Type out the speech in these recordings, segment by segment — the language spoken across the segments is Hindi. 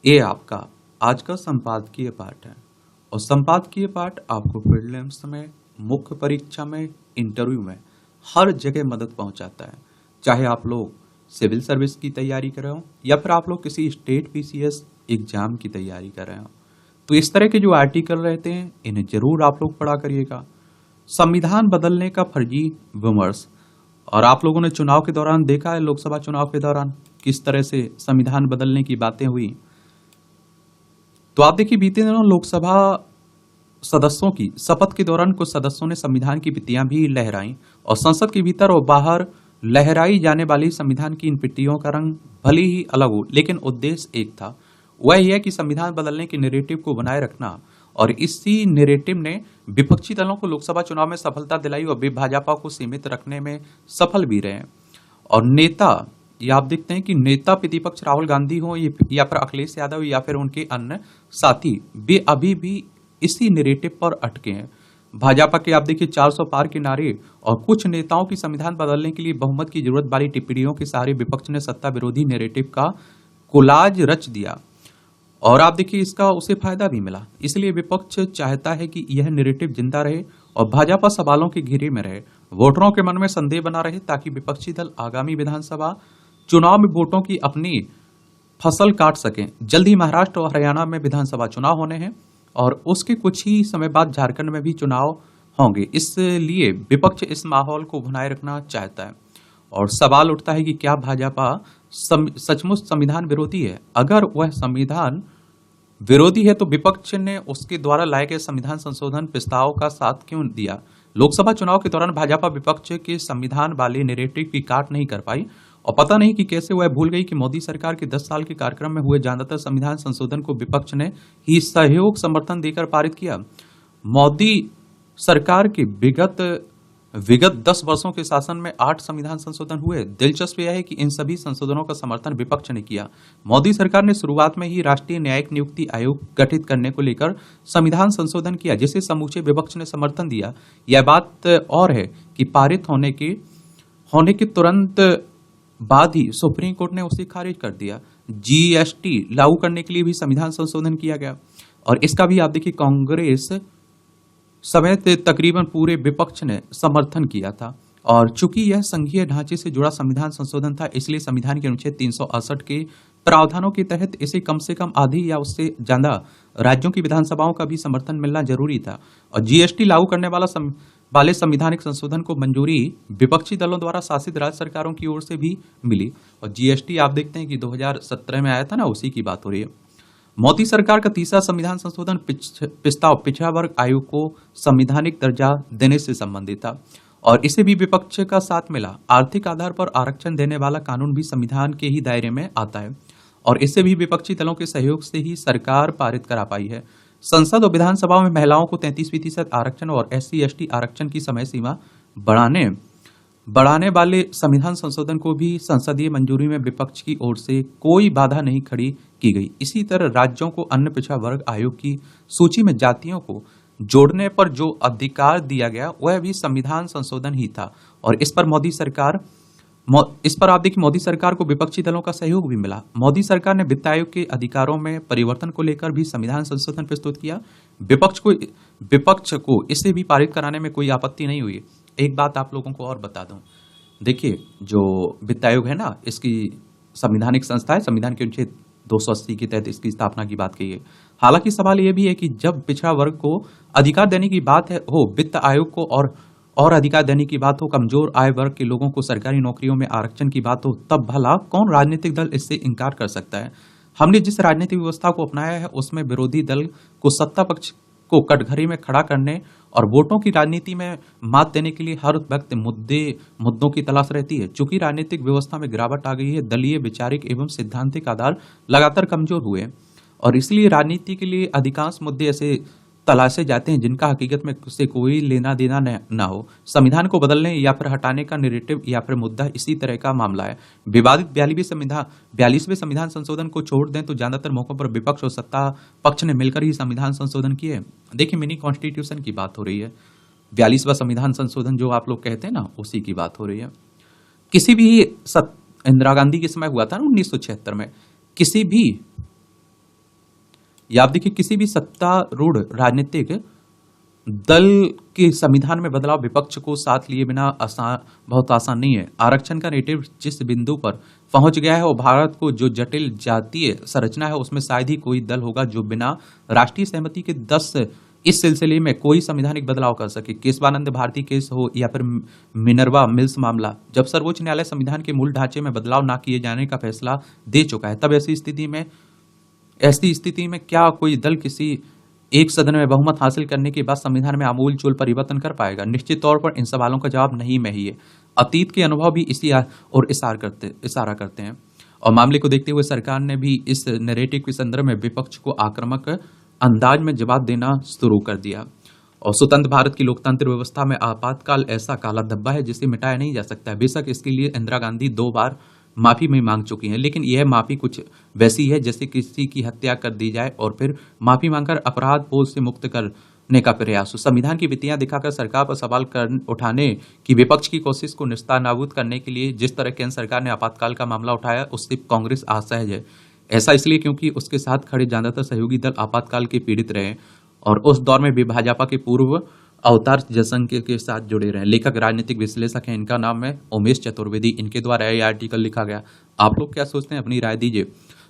ये आपका आज का संपादकीय पाठ है। और संपादकीय पाठ आपको प्रीलिम्स में, मुख्य परीक्षा में, इंटरव्यू में हर जगह मदद पहुंचाता है। चाहे आप लोग सिविल सर्विस की तैयारी कर रहे हो या फिर आप लोग किसी स्टेट पीसीएस एग्जाम की तैयारी कर रहे हो, तो इस तरह के जो आर्टिकल रहते हैं इन्हें जरूर आप लोग पढ़ा करिएगा। संविधान बदलने का फर्जी विमर्श। और आप लोगों ने चुनाव के दौरान देखा है, लोकसभा चुनाव के दौरान किस तरह से संविधान बदलने की बातें हुई। तो आप देखिए, बीते दिनों लोकसभा सदस्यों की शपथ के दौरान कुछ सदस्यों ने संविधान की पिट्टियां भी लहराई और संसद के भीतर और बाहर लहराई जाने वाली संविधान की इन पिट्टियों का रंग भले ही अलग हो, लेकिन उद्देश्य एक था। वह यह कि संविधान बदलने के नैरेटिव को बनाए रखना। और इसी नैरेटिव ने विपक्षी दलों को लोकसभा चुनाव में सफलता दिलाई और वे भाजपा को सीमित रखने में सफल भी रहे। और नेता, ये आप देखते हैं कि नेता प्रतिपक्ष राहुल गांधी हो या फिर अखिलेश यादव या फिर उनके अन्य साथी, वे अभी भी इसी नैरेटिव पर अटके हैं। भाजपा के आप देखिए 400 पार के नारे और कुछ नेताओं की संविधान बदलने के लिए बहुमत की जरूरत वाली टिप्पणियों के सहारे विपक्ष ने सत्ता विरोधी नैरेटिव का कोलाज रच दिया। और आप देखिए, इसका उसे फायदा भी मिला। इसलिए विपक्ष चाहता है कि यह नैरेटिव जिंदा रहे और भाजपा सवालों के घेरे में रहे, वोटरों के मन में संदेह बना रहे, ताकि विपक्षी दल आगामी विधानसभा चुनाव में वोटों की अपनी फसल काट सकें। जल्द ही महाराष्ट्र और हरियाणा में विधानसभा चुनाव होने हैं और उसके कुछ ही समय बाद झारखंड में भी चुनाव होंगे। इसलिए विपक्ष इस माहौल को बनाए रखना चाहता है। और सवाल उठता है कि क्या भाजपा सचमुच संविधान विरोधी है? अगर वह संविधान विरोधी है तो विपक्ष ने उसके द्वारा लाए गए संविधान संशोधन प्रस्ताव का साथ क्यों दिया? लोकसभा चुनाव के दौरान भाजपा विपक्ष के संविधान वाले नैरेटिव की काट नहीं कर पाई और पता नहीं कि कैसे वह भूल गई कि मोदी सरकार के 10 साल के कार्यक्रम में हुए ज्यादातर संविधान संशोधन को विपक्ष ने ही सहयोग समर्थन देकर पारित किया। मोदी सरकार के विगत 10 वर्षों के शासन में 8 संविधान संशोधन हुए। दिलचस्प यह है कि इन सभी संशोधनों का समर्थन विपक्ष ने किया। मोदी सरकार ने शुरुआत में ही राष्ट्रीय न्यायिक नियुक्ति आयोग गठित करने को लेकर संविधान संशोधन किया, जिसे समूचे विपक्ष ने समर्थन दिया। यह बात और है कि पारित होने के तुरंत बाद ही सुप्रीम कोर्ट ने उसे खारिज कर दिया। जीएसटी लागू करने के लिए भी संविधान संशोधन किया गया और इसका भी आप देखिए कांग्रेस समेत तकरीबन पूरे विपक्ष ने समर्थन किया था। और चूंकि यह संघीय ढांचे से जुड़ा संविधान संशोधन था, इसलिए संविधान के अनुच्छेद 368 के प्रावधानों के तहत इसे कम से कम आधी या उससे ज्यादा राज्यों की विधानसभाओं का भी समर्थन मिलना जरूरी था। और जीएसटी लागू करने वाले संविधानिक संशोधन को मंजूरी विपक्षी दलों द्वारा शासित राज्य सरकारों की ओर से भी मिली। और जीएसटी आप देखते हैं कि 2017 में आया था ना, उसी की बात हो रही है। मोदी सरकार का तीसरा संविधान संशोधन प्रस्ताव पिछड़ा वर्ग आयोग को संवैधानिक दर्जा देने से संबंधित था और इसे भी विपक्ष का साथ मिला। आर्थिक आधार पर आरक्षण देने वाला कानून भी संविधान के ही दायरे में आता है और इसे भी विपक्षी दलों के सहयोग से ही सरकार पारित करा पाई है। संसद और विधानसभा में महिलाओं को 33% आरक्षण और SC/ST आरक्षण की समय सीमा बढ़ाने वाले संविधान संशोधन को भी संसदीय मंजूरी में विपक्ष की ओर से कोई बाधा नहीं खड़ी की गई। इसी तरह राज्यों को अन्य पिछड़ा वर्ग आयोग की सूची में जातियों को जोड़ने पर जो अधिकार दिया गया वह भी संविधान संशोधन ही था। और इस पर आप देखिए, मोदी सरकार को विपक्षी दलों का सहयोग भी मिला। मोदी सरकार ने वित्त आयोग के अधिकारों में परिवर्तन को लेकर भी संविधान संशोधन प्रस्तुत किया। विपक्ष को इसे भी पारित कराने में कोई आपत्ति नहीं हुई। एक बात आप लोगों को और बता दूं, देखिए जो वित्त आयोग है ना, इसकी संवैधानिक संस्था है। संविधान के अनुच्छेद 280 के तहत इसकी स्थापना की बात कही है। हालांकि सवाल यह भी है कि जब पिछड़ा वर्ग को अधिकार देने की बात हो, वित्त आयोग को और अधिकार देने की बात हो, कमजोर आय वर्ग के लोगों को सरकारी नौकरियों में आरक्षण की बात हो, तब भला कौन राजनीतिक दल इससे इनकार कर सकता है? हमने जिस राजनीतिक व्यवस्था को अपनाया है उसमें विरोधी दल को सत्ता पक्ष को कटघरे में खड़ा करने और वोटों की राजनीति में मात देने के लिए हर वक्त मुद्दों की तलाश रहती है। चूंकि राजनीतिक व्यवस्था में गिरावट आ गई है, दलीय, वैचारिक एवं सिद्धांतिक आधार लगातार कमजोर हुए और इसलिए राजनीति के लिए अधिकांश मुद्दे ऐसे तलाशे जाते हैं जिनका हकीकत में से कोई लेना देना न हो। संविधान को बदलने या फिर हटाने का नैरेटिव या फिर मुद्दा इसी तरह का मामला है। विवादित 42वें संविधान संशोधन को छोड़ दें तो ज्यादातर मौकों पर विपक्ष और सत्ता पक्ष ने मिलकर ही संविधान संशोधन किए। देखिए, मिनी कॉन्स्टिट्यूशन की बात हो रही है। 42वां संविधान संशोधन जो आप लोग कहते हैं ना, उसी की बात हो रही है। किसी भी इंदिरा गांधी के समय हुआ था ना 1976 में, किसी भी या आप देखिए किसी भी सत्तारूढ़ राजनीतिक दल के संविधान में बदलाव विपक्ष को साथ लिए बिना बहुत आसान नहीं है। आरक्षण का नेरेटिव जिस बिंदु पर पहुंच गया है और भारत को जो जटिल जातीय संरचना है उसमें शायद ही कोई दल होगा जो बिना राष्ट्रीय सहमति के 10 इस सिलसिले में कोई संवैधानिक बदलाव कर सके। केशवानंद भारती केस हो या फिर मिनर्वा मिल्स मामला, जब सर्वोच्च न्यायालय संविधान के मूल ढांचे में बदलाव न किए जाने का फैसला दे चुका है, तब ऐसी स्थिति में क्या कोई दल किसी एक सदन में बहुमत हासिल करने के बाद संविधान में आमूल चूल परिवर्तन कर पाएगा? निश्चित तौर पर इन सवालों का जवाब नहीं में ही है। अतीत के अनुभव भी इसी और इशारा करते हैं और मामले को देखते हुए सरकार ने भी इस नैरेटिव के संदर्भ में विपक्ष को आक्रामक अंदाज में जवाब देना शुरू कर दिया। और स्वतंत्र भारत की लोकतंत्र व्यवस्था में आपातकाल ऐसा काला धब्बा है जिसे मिटाया नहीं जा सकता है। बेशक इसके लिए इंदिरा गांधी 2 बार माफी में मांग चुकी हैं, लेकिन यह माफी कुछ वैसी है जैसे किसी की हत्या कर दी जाए और फिर माफी मांगकर अपराध बोझ से मुक्त करने का प्रयास हो। संविधान की विधियां दिखाकर सरकार पर सवाल उठाने की विपक्ष की कोशिश को निस्तानाबूद करने के लिए जिस तरह केंद्र सरकार ने आपातकाल का मामला उठाया उससे कांग्रेस असहज है। ऐसा इसलिए क्योंकि उसके साथ खड़े ज्यादातर सहयोगी दल आपातकाल के पीड़ित रहे और उस दौर में भी भाजपा के पूर्व अवतार जयशंकर के साथ जुड़े रहे। लेखक राजनीतिक विश्लेषक हैं, इनका नाम है उमेश चतुर्वेदी, इनके द्वारा यह आर्टिकल लिखा गया। आप लोग क्या सोचते हैं, अपनी राय दीजिए।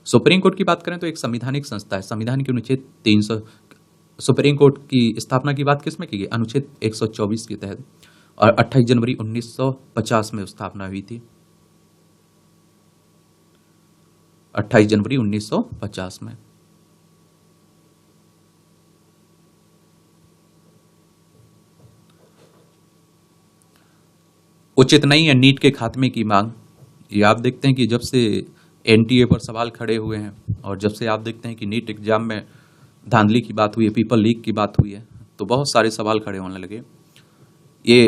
सुप्रीम कोर्ट की बात करें तो एक संवैधानिक संस्था है। संविधान के अनुच्छेद 300 सुप्रीम कोर्ट की स्थापना की बात किसमें की गई? अनुच्छेद 124 के तहत, और 28 जनवरी 1950 में स्थापना हुई थी। 28 जनवरी 1950 में। उचित नहीं है नीट के खात्मे की मांग। ये आप देखते हैं कि जब से एनटीए पर सवाल खड़े हुए हैं और जब से आप देखते हैं कि नीट एग्जाम में धांधली की बात हुई है, पेपर लीक की बात हुई है, तो बहुत सारे सवाल खड़े होने लगे। ये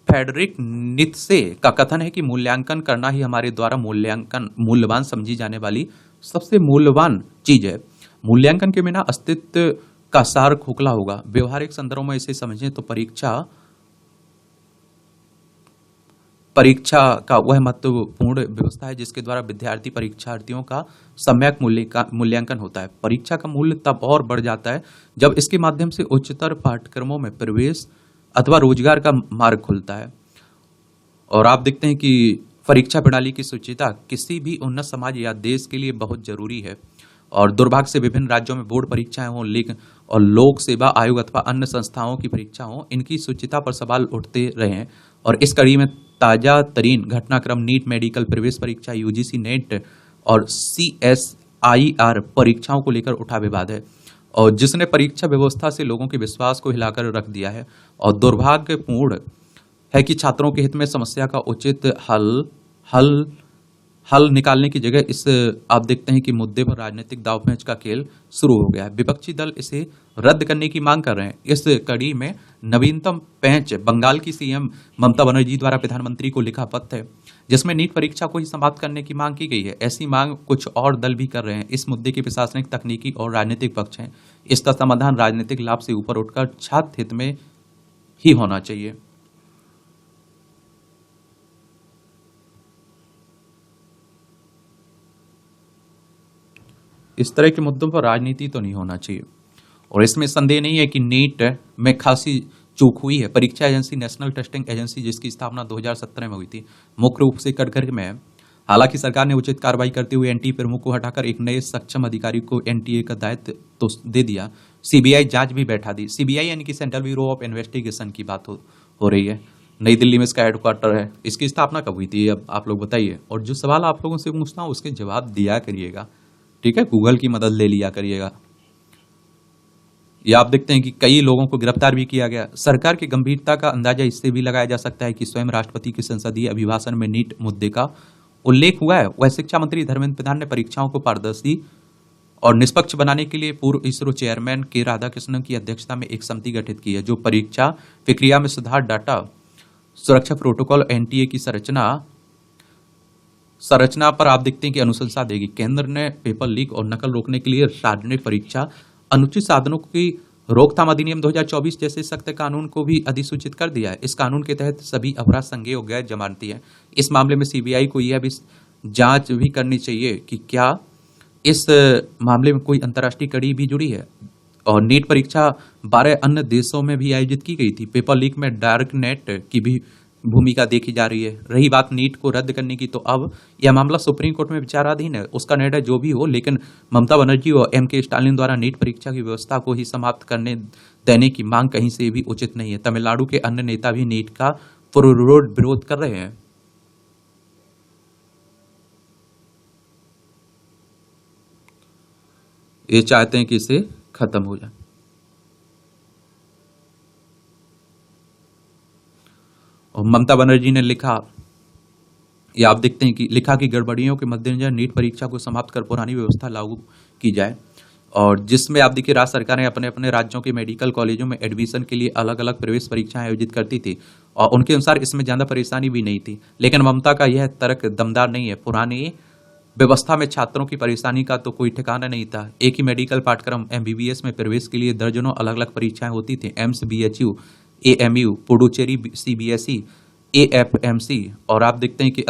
फ्रेडरिक नीत्शे का कथन है कि मूल्यांकन करना ही हमारे द्वारा मूल्यवान समझी जाने वाली सबसे मूल्यवान चीज है। मूल्यांकन के बिना अस्तित्व का सार खोखला होगा। व्यवहारिक संदर्भों में इसे समझें तो परीक्षा का वह महत्वपूर्ण व्यवस्था है जिसके द्वारा परीक्षार्थियों का सम्यक मूल्यांकन होता है। परीक्षा का मूल्य तब और बढ़ जाता है जब इसके माध्यम से उच्चतर पाठ्यक्रमों में प्रवेश अथवा रोजगार का मार्ग खुलता है। और आप देखते हैं कि परीक्षा प्रणाली की शुचिता किसी भी उन्नत समाज या देश के लिए बहुत जरूरी है। और दुर्भाग्य से विभिन्न राज्यों में बोर्ड परीक्षाएं हों, लेकिन और लोक सेवा आयोग अथवा अन्य संस्थाओं की परीक्षा हो, इनकी शुचिता पर सवाल उठते रहे हैं। और इस कड़ी में ताजा तरीन घटनाक्रम नीट मेडिकल प्रवेश परीक्षा, यूजीसी नेट और सीएसआईआर परीक्षाओं को लेकर उठा विवाद है और जिसने परीक्षा व्यवस्था से लोगों के विश्वास को हिलाकर रख दिया है। और दुर्भाग्यपूर्ण है कि छात्रों के हित में समस्या का उचित हल निकालने की जगह इस आप देखते हैं कि मुद्दे पर राजनीतिक दांवपेच का खेल शुरू हो गया है। विपक्षी दल इसे रद्द करने की मांग कर रहे हैं। इस कड़ी में नवीनतम पेंच बंगाल की सीएम ममता बनर्जी द्वारा प्रधानमंत्री को लिखा पत्र है जिसमें नीट परीक्षा को ही समाप्त करने की मांग की गई है। ऐसी मांग कुछ और दल भी कर रहे हैं। इस मुद्दे के प्रशासनिक, तकनीकी और राजनीतिक पक्ष हैं। इसका समाधान राजनीतिक लाभ से ऊपर उठकर छात्र हित में ही होना चाहिए। इस तरह के मुद्दों पर राजनीति तो नहीं होना चाहिए और इसमें संदेह नहीं है कि नीट में खासी चूक हुई है। परीक्षा एजेंसी नेशनल टेस्टिंग एजेंसी जिसकी स्थापना 2017 में हुई थी, मुख्य रूप से कटघरे में है। हालांकि सरकार ने उचित कार्रवाई करते हुए एनटीए प्रमुख को हटाकर एक नए सक्षम अधिकारी को एनटीए का दायित्व तो दे दिया। सीबीआई जांच भी बैठा दी। सीबीआई यानी कि सेंट्रल ब्यूरो ऑफ इन्वेस्टिगेशन की बात हो रही है। नई दिल्ली में इसका हेडक्वार्टर है। इसकी स्थापना कब हुई थी, अब आप लोग बताइए। और जो सवाल आप लोगों से पूछता हूँ उसके जवाब दिया करिएगा, ठीक है? गूगल की मदद ले लिया करिएगा। या आप देखते हैं कि कई लोगों को गिरफ्तार भी किया गया। सरकार की गंभीरता का अंदाजा इससे भी लगाया जा सकता है कि स्वयं राष्ट्रपति के संसदीय अभिभाषण में नीट मुद्दे का उल्लेख हुआ है। वह शिक्षा मंत्री धर्मेंद्र प्रधान ने परीक्षाओं को पारदर्शी और निष्पक्ष बनाने के लिए पूर्व इसरो चेयरमैन के राधाकृष्णन की अध्यक्षता में एक समिति गठित की है जो परीक्षा प्रक्रिया में सुधार, डाटा सुरक्षा प्रोटोकॉल, एनटीए की संरचना पर आप देखते हैं कि अनुशंसा देगी। केंद्र ने पेपर लीक और नकल रोकने के लिए सार्वजनिक परीक्षा अनुचित साधनों की रोकथाम अधिनियम 2024 जैसे सख्त कानून को भी अधिसूचित कर दिया है। इस कानून के तहत सभी अपराध संज्ञेय और गैर जमानती है। इस मामले में सीबीआई को यह भी जांच भी करनी चाहिए कि क्या इस मामले में कोई अंतर्राष्ट्रीय कड़ी भी जुड़ी है। और नीट परीक्षा 12 अन्य देशों में भी आयोजित की गई थी। पेपर लीक में डार्क नेट की भी भूमिका देखी जा रही है। रही बात नीट को रद्द करने की, तो अब यह मामला सुप्रीम कोर्ट में विचाराधीन है। उसका निर्णय जो भी हो, लेकिन ममता बनर्जी और M.K. स्टालिन द्वारा नीट परीक्षा की व्यवस्था को ही समाप्त करने देने की मांग कहीं से भी उचित नहीं है। तमिलनाडु के अन्य नेता भी नीट का पुरजोर विरोध कर रहे हैं। ये चाहते हैं कि इसे खत्म हो जाए। और ममता बनर्जी ने लिखा, या आप देखते हैं कि लिखा कि गड़बड़ियों के मद्देनजर नीट परीक्षा को समाप्त कर पुरानी व्यवस्था लागू की जाए। और जिसमें आप देखिए राज्य सरकारें अपने अपने राज्यों के मेडिकल कॉलेजों में एडमिशन के लिए अलग अलग प्रवेश परीक्षाएं आयोजित करती थी, और उनके अनुसार इसमें ज्यादा परेशानी भी नहीं थी। लेकिन ममता का यह तर्क दमदार नहीं है। पुरानी व्यवस्था में छात्रों की परेशानी का तो कोई ठिकाना नहीं था। एक ही मेडिकल पाठ्यक्रम MBBS में प्रवेश के लिए दर्जनों अलग अलग परीक्षाएं होती थी। AIIMS, BHU, AMU, Puducherry CBSE, AFMC, और आप देखते हैं कि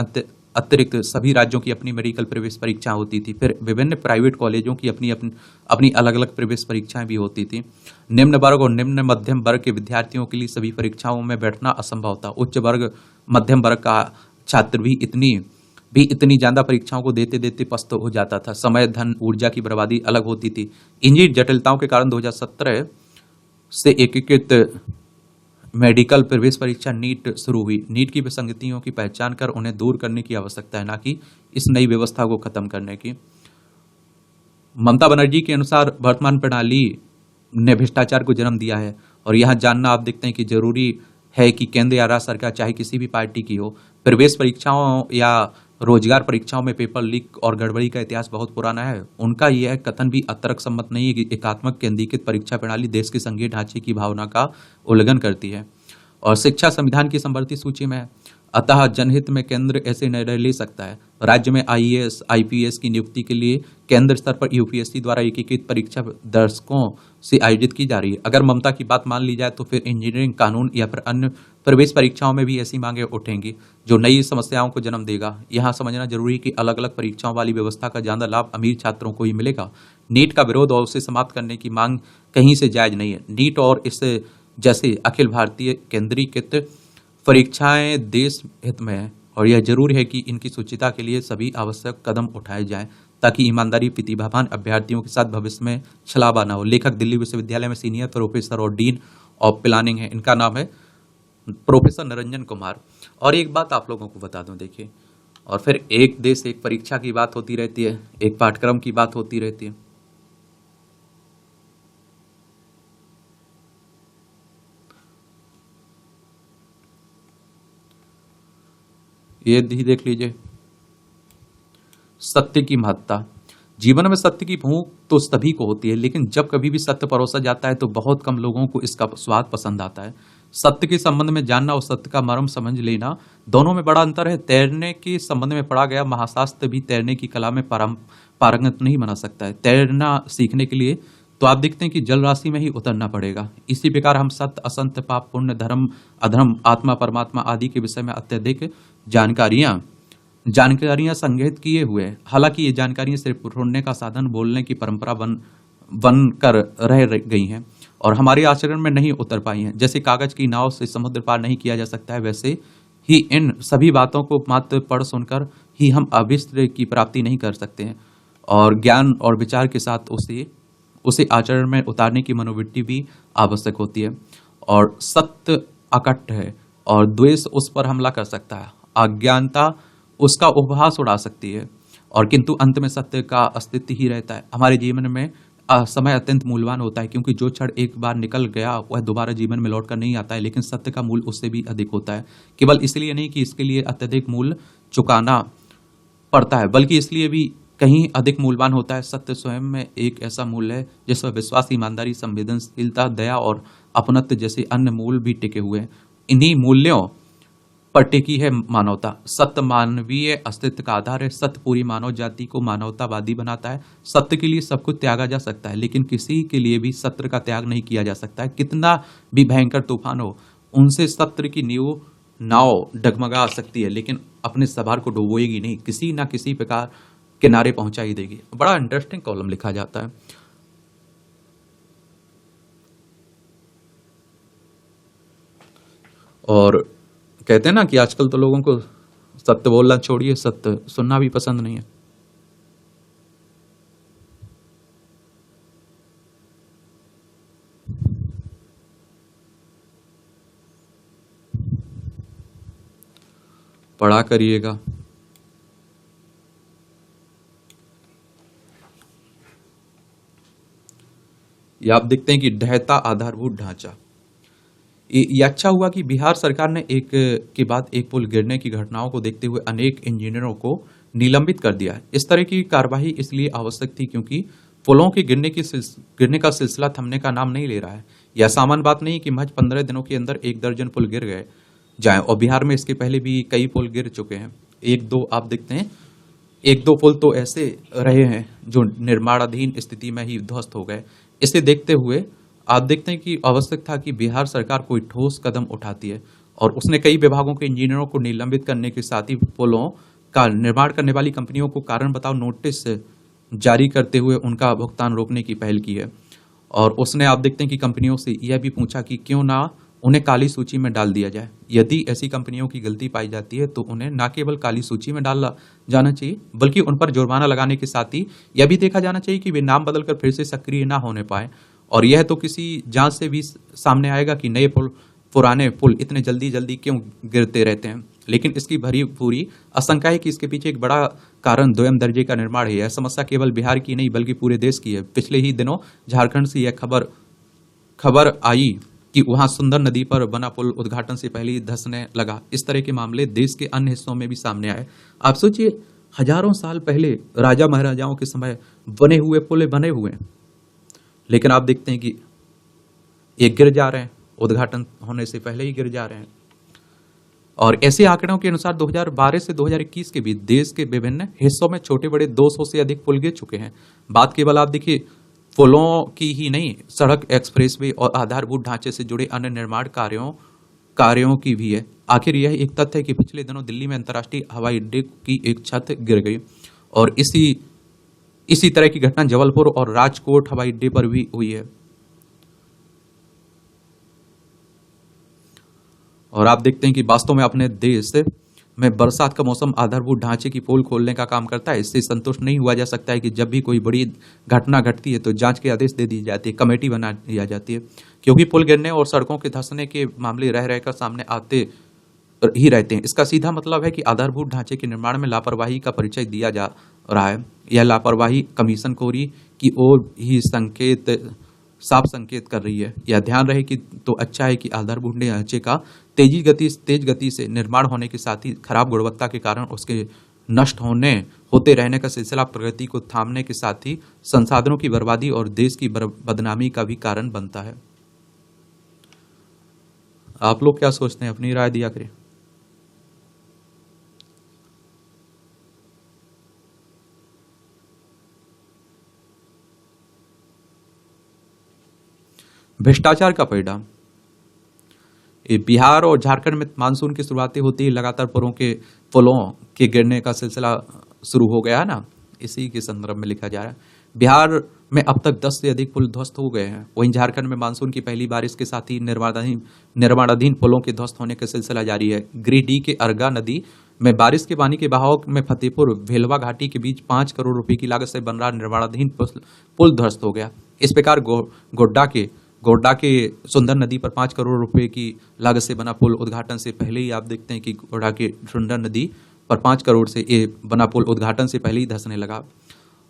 अतिरिक्त सभी राज्यों की अपनी मेडिकल प्रवेश परीक्षाएं होती थी। फिर विभिन्न प्राइवेट कॉलेजों की अपनी अपनी अपनी अलग अलग प्रवेश परीक्षाएं भी होती थी। निम्न वर्ग और निम्न मध्यम वर्ग के विद्यार्थियों के लिए सभी परीक्षाओं में बैठना असंभव था। उच्च वर्ग मध्यम वर्ग का छात्र भी इतनी ज्यादा परीक्षाओं को देते देते पस्त हो जाता था। समय, धन, ऊर्जा की बर्बादी अलग होती थी। इन्हीं जटिलताओं के कारण 2017 से एकीकृत मेडिकल प्रवेश परीक्षा नीट शुरू हुई। नीट की विसंगतियों की पहचान कर उन्हें दूर करने की आवश्यकता है, ना कि इस नई व्यवस्था को खत्म करने की। ममता बनर्जी के अनुसार वर्तमान प्रणाली ने भ्रष्टाचार को जन्म दिया है, और यहां जानना आप देखते हैं कि जरूरी है कि केंद्र या राज्य सरकार, चाहे किसी भी पार्टी की हो, प्रवेश परीक्षाओं या रोजगार परीक्षाओं में पेपर लीक और गड़बड़ी का इतिहास बहुत पुराना है। उनका यह कथन भी तर्कसम्मत नहीं है कि एकात्मक केंद्रीकृत परीक्षा प्रणाली देश के संघीय ढांचे की भावना का उल्लंघन करती है और शिक्षा संविधान की समवर्ती सूची में है। अतः जनहित में केंद्र ऐसे निर्णय ले सकता है। राज्य में IAS, IPS की नियुक्ति के लिए केंद्र स्तर पर UPSC द्वारा एकीकृत परीक्षा दशकों से आयोजित की जा रही है। अगर ममता की बात मान ली जाए तो फिर इंजीनियरिंग, कानून या फिर अन्य प्रवेश परीक्षाओं में भी ऐसी मांगे उठेंगी, जो नई समस्याओं को जन्म देगा। यहाँ समझना जरूरी है कि अलग अलग परीक्षाओं वाली व्यवस्था का ज्यादा लाभ अमीर छात्रों को ही मिलेगा। नीट का विरोध और उसे समाप्त करने की मांग कहीं से जायज नहीं है। नीट और इस जैसे अखिल भारतीय केंद्रीकृत परीक्षाएं देश हित में है, और यह जरूरी है कि इनकी सुचिता के लिए सभी आवश्यक कदम उठाए जाएं, ताकि ईमानदारी प्रतिभावान अभ्यर्थियों के साथ भविष्य में छलावा न हो। लेखक दिल्ली विश्वविद्यालय में सीनियर प्रोफेसर और डीन ऑफ प्लानिंग है। इनका नाम है प्रोफेसर निरंजन कुमार। और एक बात आप लोगों को बता दूं, देखिए, और फिर एक देश एक परीक्षा की बात होती रहती है, एक पाठ्यक्रम की बात होती रहती है। ये भी देख लीजिए, सत्य की महत्ता। जीवन में सत्य की भूख तो सभी को होती है, लेकिन जब कभी भी सत्य परोसा जाता है तो बहुत कम लोगों को इसका स्वाद पसंद आता है। सत्य के संबंध में जानना और सत्य का मर्म समझ लेना, दोनों में बड़ा अंतर है। तैरने के संबंध में पढ़ा गया महाशास्त्र भी तैरने की कला में पारंगत नहीं बना सकता है। तैरना सीखने के लिए तो आप देखते हैं कि जल राशि में ही उतरना पड़ेगा। इसी प्रकार हम सत्य, असत्य, पाप, पुण्य, धर्म, अधर्म, आत्मा, परमात्मा आदि के विषय में अत्यधिक जानकारियां संग्रहित किए हुए हैं। हालांकि ये जानकारियां सिर्फ ढूंढने का साधन, बोलने की परंपरा बन कर रह गई हैं और हमारे आचरण में नहीं उतर पाई हैं। जैसे कागज की नाव से समुद्र पार नहीं किया जा सकता है, वैसे ही इन सभी बातों को मात्र पढ़ सुनकर ही हम अभिष्ट की प्राप्ति नहीं कर सकते हैं, और ज्ञान और विचार के साथ उसे आचरण में उतारने की मनोवृत्ति भी आवश्यक होती है। और सत्य अकट्ठ है और द्वेष उस पर हमला कर सकता है। अज्ञानता उसका उपहास उड़ा सकती है, और किंतु अंत में सत्य का अस्तित्व ही रहता है। हमारे जीवन में समय अत्यंत मूल्यवान होता है, क्योंकि जो क्षण एक बार निकल गया वह दोबारा जीवन में लौट कर नहीं आता है, लेकिन सत्य का मूल्य उससे भी अधिक होता है। केवल इसलिए नहीं कि इसके लिए अत्यधिक मूल्य चुकाना पड़ता है, बल्कि इसलिए भी कहीं अधिक मूल्यवान होता है। सत्य स्वयं में एक ऐसा मूल्य है जिस पर विश्वास, ईमानदारी, संवेदनशीलता, दया और अपनत्व जैसे अन्य मूल्य भी टिके हुए हैं। इन्हीं मूल्यों पर टिकी है मानवता। सत्य मानवीय अस्तित्व का आधार है। सत्य पूरी मानव जाति को मानवतावादी बनाता है। सत्य के लिए सब कुछ त्यागा जा सकता है, लेकिन किसी के लिए भी सत्य का त्याग नहीं किया जा सकता है। कितना भी भयंकर तूफान हो, उनसे सत्य की नाव डगमगा सकती है, लेकिन अपने सवार को डुबोएगी नहीं। किसी ना किसी प्रकार किनारे पहुंचा ही देगी। बड़ा इंटरेस्टिंग कॉलम लिखा जाता है। और कहते हैं ना कि आजकल तो लोगों को सत्य बोलना छोड़िए, सत्य सुनना भी पसंद नहीं है। पढ़ा करिएगा। ये आप देखते हैं कि ढहता आधारभूत ढांचा। ये अच्छा हुआ कि बिहार सरकार ने एक के बाद एक पुल गिरने की घटनाओं को देखते हुए अनेक इंजीनियरों को निलंबित कर दिया है। इस तरह की कार्रवाई इसलिए आवश्यक थी क्योंकि पुलों के गिरने का सिलसिला थमने का नाम नहीं ले रहा है। यह सामान्य बात नहीं कि महज 15 दिनों के अंदर 1 दर्जन पुल गिर गए जाए, और बिहार में इसके पहले भी कई पुल गिर चुके हैं। एक दो आप देखते हैं, एक दो पुल तो ऐसे रहे हैं जो निर्माणाधीन स्थिति में ही ध्वस्त हो गए। इसे देखते हुए आप देखते हैं कि आवश्यक था कि बिहार सरकार कोई ठोस कदम उठाती है, और उसने कई विभागों के इंजीनियरों को निलंबित करने के साथ ही पुलों का निर्माण करने वाली कंपनियों को कारण बताओ नोटिस जारी करते हुए उनका भुगतान रोकने की पहल की है। और उसने आप देखते हैं कि कंपनियों से यह भी पूछा कि क्यों ना उन्हें काली सूची में डाल दिया जाए। यदि ऐसी कंपनियों की गलती पाई जाती है तो उन्हें न केवल काली सूची में डाला जाना चाहिए, बल्कि उन पर जुर्माना लगाने के साथ ही यह भी देखा जाना चाहिए कि वे नाम बदलकर फिर से सक्रिय ना होने पाए। और यह तो किसी जांच से भी सामने आएगा कि नए पुल, पुराने पुल इतने जल्दी जल्दी क्यों गिरते रहते हैं। लेकिन इसकी भरी पूरी आशंका है कि इसके पीछे एक बड़ा कारण द्वयम दर्जे का निर्माण है। यह समस्या केवल बिहार की नहीं बल्कि पूरे देश की है। पिछले ही दिनों झारखंड से यह खबर आई कि वहां सुंदर नदी पर बना पुल उद्घाटन से पहले ही धंसने लगा। इस तरह के मामले देश के अन्य हिस्सों में भी सामने आए। आप सोचिए, हजारों साल पहले राजा महाराजाओं के समय बने हुए पुल बने हुए हैं, लेकिन आप देखते हैं कि ये गिर जा रहे हैं, उद्घाटन होने से पहले ही गिर जा रहे हैं। और ऐसे आंकड़ों के अनुसार 2012 से 2021 के बीच देश के विभिन्न हिस्सों में छोटे बड़े 200 से अधिक पुल गिर चुके हैं। बात केवल आप देखिए पुलों की ही नहीं, सड़क, एक्सप्रेसवे और आधारभूत ढांचे से जुड़े अन्य निर्माण कार्यों की भी है। आखिर यह एक तथ्य है कि पिछले दिनों दिल्ली में अंतर्राष्ट्रीय हवाई अड्डे की एक छत गिर गई, और इसी तरह की घटना जबलपुर और राजकोट हवाई अड्डे पर भी हुई है। और आप देखते हैं कि वास्तव में अपने देश में बरसात का मौसम आधारभूत ढांचे की पोल खोलने का काम करता है। इससे संतुष्ट नहीं हुआ जा सकता है कि जब भी कोई बड़ी घटना घटती है तो जांच के आदेश दे दी जाती है, कमेटी बना दिया जाती है, क्योंकि पुल गिरने और सड़कों के धंसने के मामले रह रहकर सामने आते ही रहते हैं। इसका सीधा मतलब है कि आधारभूत ढांचे के निर्माण में लापरवाही का परिचय दिया जा रहा है। यह लापरवाही कमीशनखोरी की ओर ही साफ संकेत कर रही है। यह ध्यान रहे कि तो अच्छा है कि आधारभूत ढांचे का तेज गति से निर्माण होने के साथ ही खराब गुणवत्ता के कारण उसके नष्ट होते रहने का सिलसिला प्रगति को थामने के साथ ही संसाधनों की बर्बादी और देश की बदनामी का भी कारण बनता है। आप लोग क्या सोचते हैं? अपनी राय दिया करें। भ्रष्टाचार का परिणाम। बिहार और झारखंड में मानसून की शुरुआती होती ही लगातार पुलों के गिरने का सिलसिला शुरू हो गया है ना, इसी के संदर्भ में लिखा जा रहा है। बिहार में अब तक 10 से अधिक पुल ध्वस्त हो गए हैं। वहीं झारखंड में मानसून की पहली बारिश के साथ ही निर्माणाधीन पुलों के ध्वस्त होने का सिलसिला जारी है। गिरिडीह के अर्गा नदी में बारिश के पानी के बहाव में फतेहपुर भेलवा घाटी के बीच 5 करोड़ रुपए की लागत से बन रहा निर्माणाधीन पुल ध्वस्त हो गया। इस प्रकार गोड्डा के सुंदर नदी पर 5 करोड़ रुपए की लागत से बना पुल उद्घाटन से पहले ही आप देखते हैं कि गोड्डा के सुंदर नदी पर 5 करोड़ से ये बना पुल उद्घाटन से पहले ही धंसने लगा।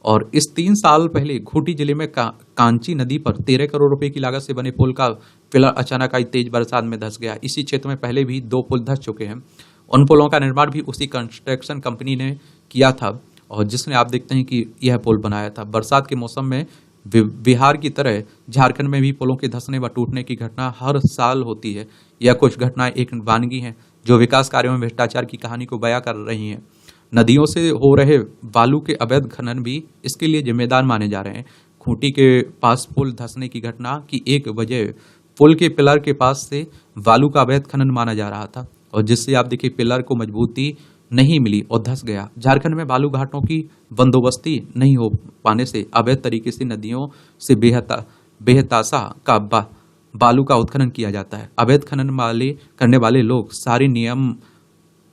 और इस 3 साल पहले खूंटी जिले में कांची नदी पर 13 करोड़ रुपए की लागत से बने पुल का पिलर अचानक आई तेज बरसात में धंस गया। इसी क्षेत्र में पहले भी 2 पुल धंस चुके हैं। उन पुलों का निर्माण भी उसी कंस्ट्रक्शन कंपनी ने किया था, और जिसने आप देखते हैं कि यह पुल बनाया था। बरसात के मौसम में बिहार की तरह झारखंड में भी पुलों के धंसने व टूटने की घटना हर साल होती है। यह कुछ घटनाएं एक वानगी हैं जो विकास कार्यों में भ्रष्टाचार की कहानी को बयां कर रही हैं। नदियों से हो रहे बालू के अवैध खनन भी इसके लिए जिम्मेदार माने जा रहे हैं। खूंटी के पास पुल धंसने की घटना की एक वजह पुल के पिलर के पास से बालू का अवैध खनन माना जा रहा था, और जिससे आप देखिए पिलर को मजबूती नहीं मिली और धंस गया। झारखंड में बालू घाटों की बंदोबस्ती नहीं हो पाने से अवैध तरीके से नदियों से बेहताशा का बालू का उत्खनन किया जाता है। अवैध खनन करने वाले लोग सारे नियम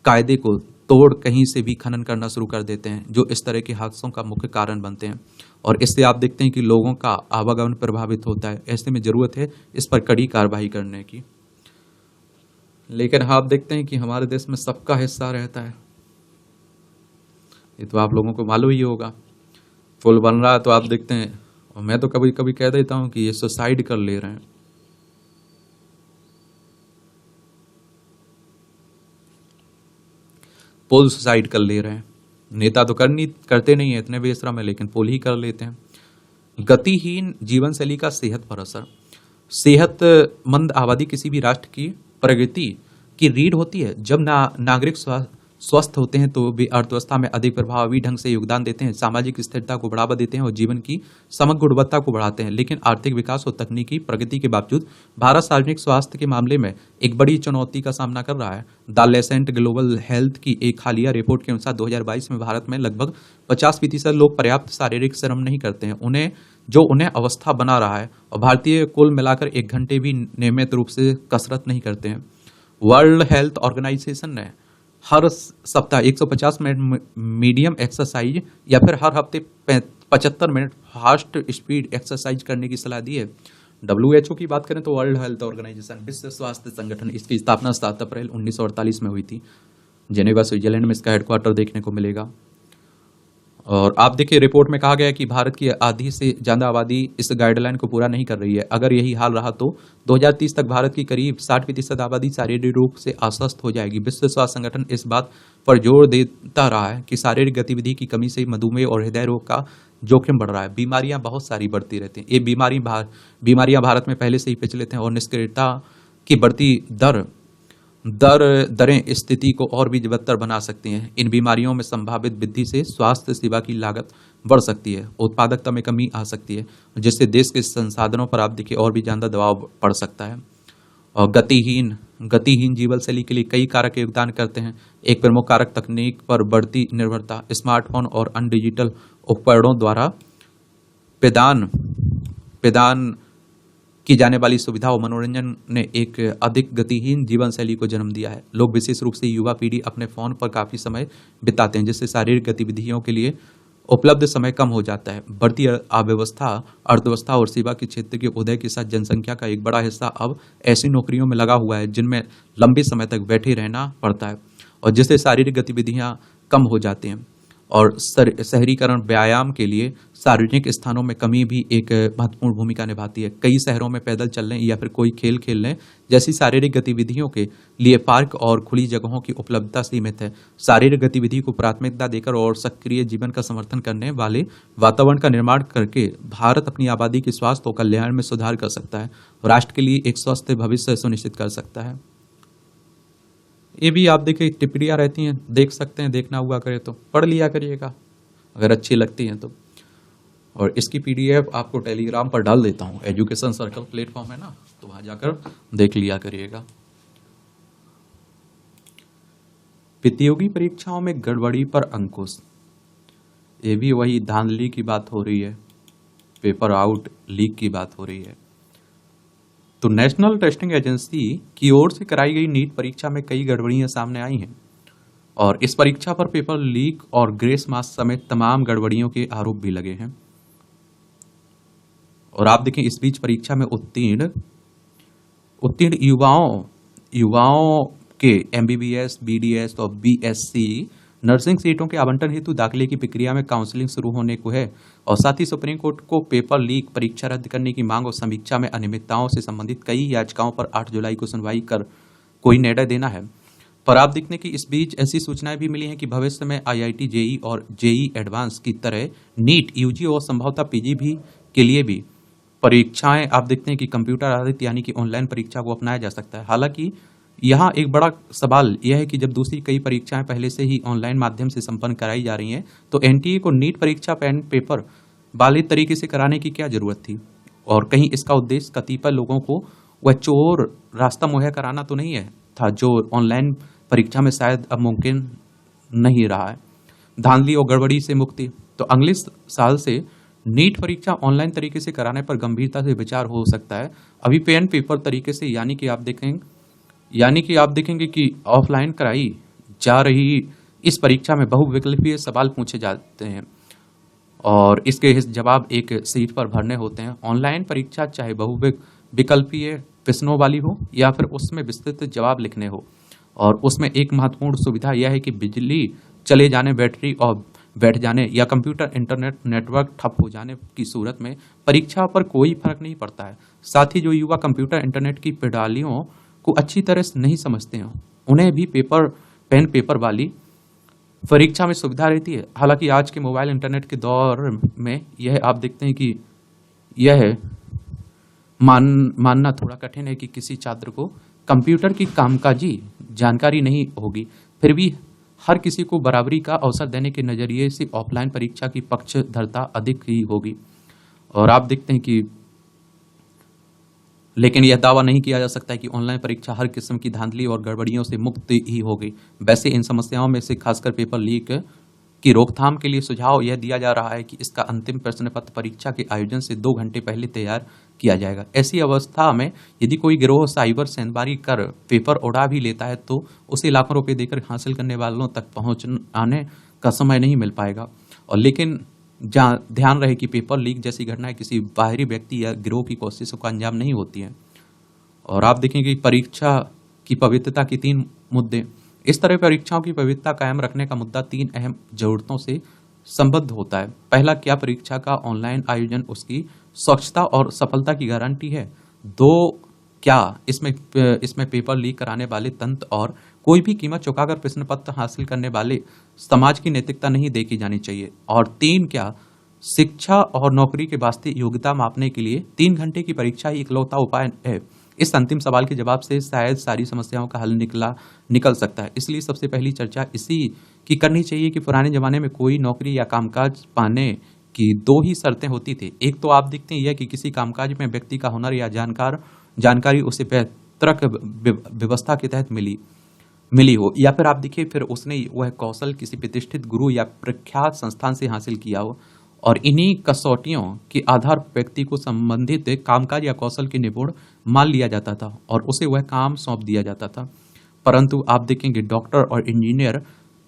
कायदे को तोड़ कहीं से भी खनन करना शुरू कर देते हैं, जो इस तरह के हादसों का मुख्य कारण बनते हैं और इससे आप देखते हैं कि लोगों का आवागमन प्रभावित होता है। ऐसे में जरूरत है इस पर कड़ी कार्रवाई करने की। लेकिन आप देखते हैं कि हमारे देश में सबका हिस्सा रहता है, ये तो आप लोगों को मालूम ही होगा। पुल बन रहा है तो आप देखते हैं, और मैं तो कभी कभी कह देता हूं कि ये सुसाइड कर ले रहे हैं। पुल सुसाइड कर ले रहे हैं। नेता तो करते नहीं है, इतने बेशरम है, लेकिन पुल ही कर लेते हैं। गतिहीन जीवन शैली का सेहत पर असर। सेहतमंद आबादी किसी भी राष्ट्र की प्रगति की रीढ़ होती है। जब नागरिक स्वस्थ होते हैं तो वे अर्थव्यवस्था में अधिक प्रभावी ढंग से योगदान देते हैं, सामाजिक स्थिरता को बढ़ावा देते हैं और जीवन की समग्र गुणवत्ता को बढ़ाते हैं। लेकिन आर्थिक विकास और तकनीकी प्रगति के बावजूद भारत सार्वजनिक स्वास्थ्य के मामले में एक बड़ी चुनौती का सामना कर रहा है। द लेसेंट ग्लोबल हेल्थ की एक हालिया रिपोर्ट के अनुसार 2022 में भारत में लगभग 50% लोग पर्याप्त शारीरिक श्रम नहीं करते हैं, उन्हें अवस्था बना रहा है, और भारतीय कुल मिलाकर 1 घंटे भी नियमित रूप से कसरत नहीं करते हैं। वर्ल्ड हेल्थ ऑर्गेनाइजेशन ने हर सप्ताह 150 मिनट मीडियम एक्सरसाइज या फिर हर हफ्ते 75 मिनट फास्ट स्पीड एक्सरसाइज करने की सलाह दी है। WHO की बात करें तो वर्ल्ड हेल्थ ऑर्गेनाइजेशन, विश्व स्वास्थ्य संगठन, इसकी स्थापना 7 अप्रैल 1948 में हुई थी। जेनेवा स्विट्जरलैंड में इसका हेडक्वार्टर देखने को मिलेगा। और आप देखिए, रिपोर्ट में कहा गया है कि भारत की आधी से ज्यादा आबादी इस गाइडलाइन को पूरा नहीं कर रही है। अगर यही हाल रहा तो 2030 तक भारत की करीब 60% आबादी शारीरिक रूप से अस्वस्थ हो जाएगी। विश्व स्वास्थ्य संगठन इस बात पर जोर देता रहा है कि शारीरिक गतिविधि की कमी से मधुमेह और हृदय रोग का जोखिम बढ़ रहा है। बीमारियां बहुत सारी बढ़ती रहती हैं। ये बीमारियां भारत में पहले से ही प्रचलित हैं और निष्क्रियता की बढ़ती दरें स्थिति को और भी बदतर बना सकती हैं। इन बीमारियों में संभावित वृद्धि से स्वास्थ्य सेवा की लागत बढ़ सकती है, उत्पादकता में कमी आ सकती है, जिससे देश के संसाधनों पर आप देखिए और भी ज्यादा दबाव पड़ सकता है। और गतिहीन जीवन शैली के लिए कई कारक योगदान करते हैं। एक प्रमुख कारक तकनीक पर बढ़ती निर्भरता। स्मार्टफोन और अन्य डिजिटल उपकरणों द्वारा प्रदान की जाने वाली सुविधा और मनोरंजन ने एक अधिक गतिहीन जीवन शैली को जन्म दिया है। लोग, विशेष रूप से युवा पीढ़ी, अपने फोन पर काफी समय बिताते हैं, जिससे शारीरिक गतिविधियों के लिए उपलब्ध समय कम हो जाता है। बढ़ती अर्थव्यवस्था और सेवा के क्षेत्र के उदय के साथ जनसंख्या का एक बड़ा हिस्सा अब ऐसी नौकरियों में लगा हुआ है जिनमें लंबे समय तक बैठे रहना पड़ता है और जिससे शारीरिक गतिविधियां कम हो जाती हैं। और शहरीकरण, व्यायाम के लिए सार्वजनिक स्थानों में कमी भी एक महत्वपूर्ण भूमिका निभाती है। कई शहरों में पैदल चलने या फिर कोई खेल खेलने जैसी शारीरिक गतिविधियों के लिए पार्क और खुली जगहों की उपलब्धता सीमित है। शारीरिक गतिविधि को प्राथमिकता देकर और सक्रिय जीवन का समर्थन करने वाले वातावरण का निर्माण करके भारत अपनी आबादी के स्वास्थ्य और कल्याण में सुधार कर सकता है, राष्ट्र के लिए एक स्वस्थ भविष्य सुनिश्चित कर सकता है। ये भी आप देखिए टिप्पणियाँ रहती हैं, देख सकते हैं, देखना हुआ करे तो पढ़ लिया करिएगा अगर अच्छी लगती हैं तो। और इसकी PDF आपको टेलीग्राम पर डाल देता हूँ, एजुकेशन सर्कल प्लेटफॉर्म है ना, तो वहां जाकर देख लिया करिएगा। प्रतियोगी परीक्षाओं में गड़बड़ी पर अंकुश। ये भी वही धांधली की बात हो रही है, पेपर आउट लीक की बात हो रही है। तो नेशनल टेस्टिंग एजेंसी की ओर से कराई गई नीट परीक्षा में कई गड़बड़ियां सामने आई हैं और इस परीक्षा पर पेपर लीक और ग्रेस मार्क्स समेत तमाम गड़बड़ियों के आरोप भी लगे हैं। और आप देखें, इस बीच परीक्षा में उत्तीर्ण युवाओं के MBBS, BDS और BSc नर्सिंग सीटों के आवंटन हेतु दाखिले की प्रक्रिया में काउंसलिंग शुरू होने को है और साथ ही सुप्रीम कोर्ट को पेपर लीक, परीक्षा रद्द करने की मांग और समीक्षा में अनियमितताओं से संबंधित कई याचिकाओं पर 8 जुलाई को सुनवाई कर कोई निर्णय देना है। पर आप देखने की इस बीच ऐसी सूचनाएं भी मिली हैं कि भविष्य में IIT JEE और JEE एडवांस की तरह नीट, UG और संभवतः PG भी के लिए भी परीक्षाएं आप देखते हैं कि कंप्यूटर आधारित यानी कि ऑनलाइन परीक्षा को अपनाया जा सकता है। हालांकि यहाँ एक बड़ा सवाल यह है कि जब दूसरी कई परीक्षाएं पहले से ही ऑनलाइन माध्यम से संपन्न कराई जा रही हैं, तो NTA को नीट परीक्षा पेन पेपर वाले तरीके से कराने की क्या जरूरत थी? और कहीं इसका उद्देश्य कतिपय लोगों को वह चोर रास्ता मुहैया कराना तो नहीं है था जो ऑनलाइन परीक्षा में शायद अब मुमकिन नहीं रहा है। धांधली और गड़बड़ी से मुक्ति। तो अगले साल से नीट परीक्षा ऑनलाइन तरीके से कराने पर गंभीरता से विचार हो सकता है। अभी पेन पेपर तरीके से यानी कि आप देखेंगे कि ऑफलाइन कराई जा रही इस परीक्षा में बहुविकल्पीय सवाल पूछे जाते हैं और इसके जवाब एक सीट पर भरने होते हैं। ऑनलाइन परीक्षा चाहे बहुविकल्पीय प्रश्नों वाली हो या फिर उसमें विस्तृत जवाब लिखने हो, और उसमें एक महत्वपूर्ण सुविधा यह है कि बिजली चले जाने, बैटरी और बैठ जाने या कंप्यूटर इंटरनेट नेटवर्क ठप हो जाने की सूरत में परीक्षा पर कोई फर्क नहीं पड़ता है। साथ ही जो युवा कंप्यूटर इंटरनेट की प्रणालियों को अच्छी तरह से नहीं समझते हैं, उन्हें भी पेन पेपर वाली परीक्षा में सुविधा रहती है। हालांकि आज के मोबाइल इंटरनेट के दौर में यह आप देखते हैं कि यह मानना थोड़ा कठिन है कि किसी छात्र को कंप्यूटर की कामकाजी जानकारी नहीं होगी। फिर भी हर किसी को बराबरी का अवसर देने के नजरिए से ऑफलाइन परीक्षा की पक्षधरता अधिक ही होगी। और आप देखते हैं कि लेकिन यह दावा नहीं किया जा सकता है कि ऑनलाइन परीक्षा हर किस्म की धांधली और गड़बड़ियों से मुक्त ही होगी। वैसे इन समस्याओं में से खासकर पेपर लीक की रोकथाम के लिए सुझाव यह दिया जा रहा है कि इसका अंतिम प्रश्न पत्र परीक्षा के आयोजन से 2 घंटे पहले तैयार किया जाएगा। ऐसी अवस्था में यदि कोई गिरोह साइबर सेंधमारी कर पेपर उड़ा भी लेता है तो उसे लाखों रुपए देकर हासिल करने वालों तक पहुंचाने का समय नहीं मिल पाएगा। और लेकिन जहाँ ध्यान रहे कि पेपर लीक जैसी घटनाएं किसी बाहरी व्यक्ति या गिरोह की कोशिशों का अंजाम नहीं होती हैं। और आप देखेंगे कि परीक्षा की पवित्रता की 3 मुद्दे। इस तरह परीक्षाओं की पवित्रता कायम रखने का मुद्दा 3 अहम जरूरतों से संबद्ध होता है। पहला, क्या परीक्षा का ऑनलाइन आयोजन उसकी स्वच्छता और सफलता की गारंटी है। 2, क्या इसमें पेपर लीक कराने वाले तंत्र और कोई भी कीमत चुकाकर प्रश्न पत्र हासिल करने वाले समाज की नैतिकता नहीं देखी जानी चाहिए। और 3, क्या शिक्षा और नौकरी के वास्ते योग्यता मापने के लिए 3 घंटे की परीक्षा ही इकलौता उपाय है। इस अंतिम सवाल के जवाब से शायद सारी समस्याओं का हल निकल सकता है। इसलिए सबसे पहली चर्चा इसी की करनी चाहिए कि पुराने जमाने में कोई नौकरी या कामकाज पाने की 2 ही शर्तें होती थी। एक तो आप देखते हैं यह कि किसी कामकाज में व्यक्ति का हुनर या जानकारी उसे पैतृक व्यवस्था के तहत मिली हो, या फिर आप देखिए फिर उसने वह कौशल किसी प्रतिष्ठित गुरु या प्रख्यात संस्थान से हासिल किया हो। और इन्हीं कसौटियों के आधार पर व्यक्ति को संबंधित कामकाज या कौशल के निपुण मान लिया जाता था और उसे वह काम सौंप दिया जाता था। परंतु आप देखेंगे डॉक्टर और इंजीनियर